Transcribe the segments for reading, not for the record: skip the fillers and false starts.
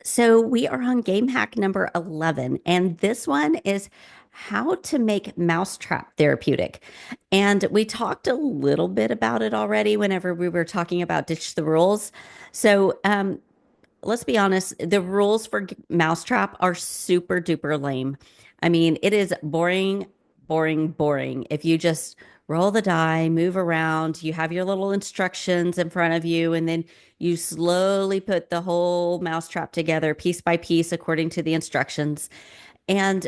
So we are on game hack number 11, and this one is how to make mousetrap therapeutic. And we talked a little bit about it already whenever we were talking about ditch the rules. So let's be honest, the rules for mousetrap are super duper lame. I mean, it is boring, boring, boring. If you just roll the die, move around, you have your little instructions in front of you, and then you slowly put the whole mousetrap together piece by piece according to the instructions. And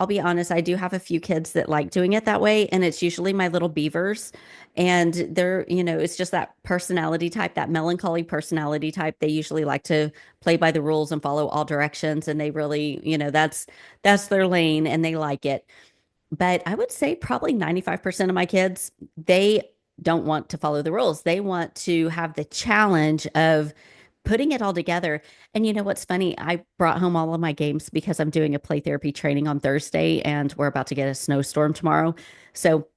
I'll be honest, I do have a few kids that like doing it that way, and it's usually my little beavers. And it's just that personality type, that melancholy personality type. They usually like to play by the rules and follow all directions, and they really, that's their lane and they like it. But I would say probably 95% of my kids, they don't want to follow the rules. They want to have the challenge of putting it all together. And you know what's funny? I brought home all of my games because I'm doing a play therapy training on Thursday and we're about to get a snowstorm tomorrow. So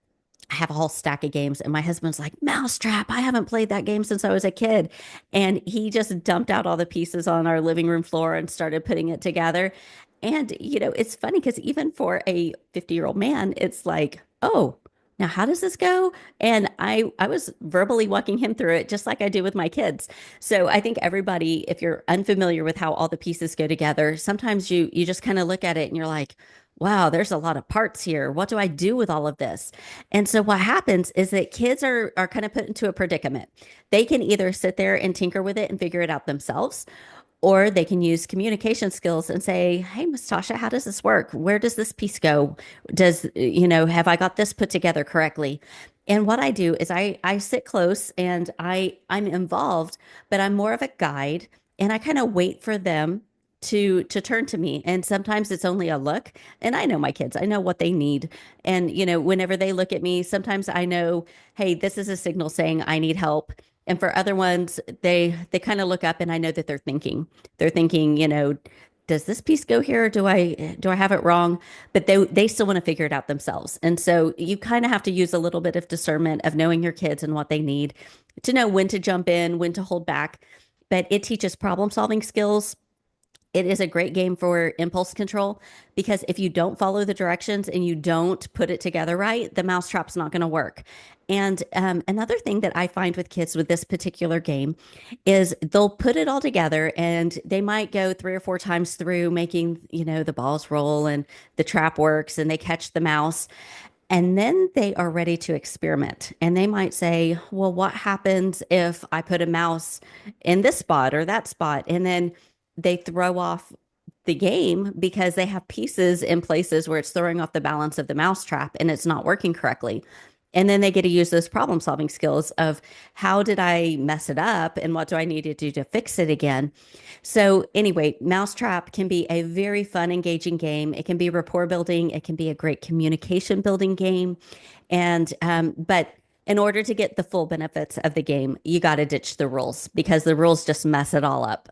I have a whole stack of games, and my husband's like, Mousetrap, I haven't played that game since I was a kid. And he just dumped out all the pieces on our living room floor and started putting it together. And, it's funny because even for a 50-year-old man, it's like, oh, now how does this go? And I was verbally walking him through it just like I do with my kids. So I think everybody, if you're unfamiliar with how all the pieces go together, sometimes you just kind of look at it and you're like, wow, there's a lot of parts here. What do I do with all of this? And so what happens is that kids are kind of put into a predicament. They can either sit there and tinker with it and figure it out themselves, or they can use communication skills and say, hey, Miss Tasha, how does this work? Where does this piece go? Have I got this put together correctly? And what I do is I sit close and I'm involved, but I'm more of a guide, and I kind of wait for them to turn to me. And sometimes it's only a look, and I know my kids. I know what they need. And whenever they look at me, sometimes I know, hey, this is a signal saying I need help. And for other ones, they kind of look up and I know that they're thinking, does this piece go here? Or do I have it wrong? But they still want to figure it out themselves. And so you kind of have to use a little bit of discernment of knowing your kids and what they need to know when to jump in, when to hold back. But it teaches problem solving skills. It is a great game for impulse control because if you don't follow the directions and you don't put it together right, the mousetrap's not going to work. And another thing that I find with kids with this particular game is they'll put it all together and they might go three or four times through making, the balls roll and the trap works and they catch the mouse. And then they are ready to experiment. And they might say, well, what happens if I put a mouse in this spot or that spot? And then they throw off the game because they have pieces in places where it's throwing off the balance of the mousetrap and it's not working correctly. And then they get to use those problem solving skills of how did I mess it up and what do I need to do to fix it again? So, anyway, Mousetrap can be a very fun, engaging game. It can be rapport building, it can be a great communication building game. But in order to get the full benefits of the game, you got to ditch the rules because the rules just mess it all up.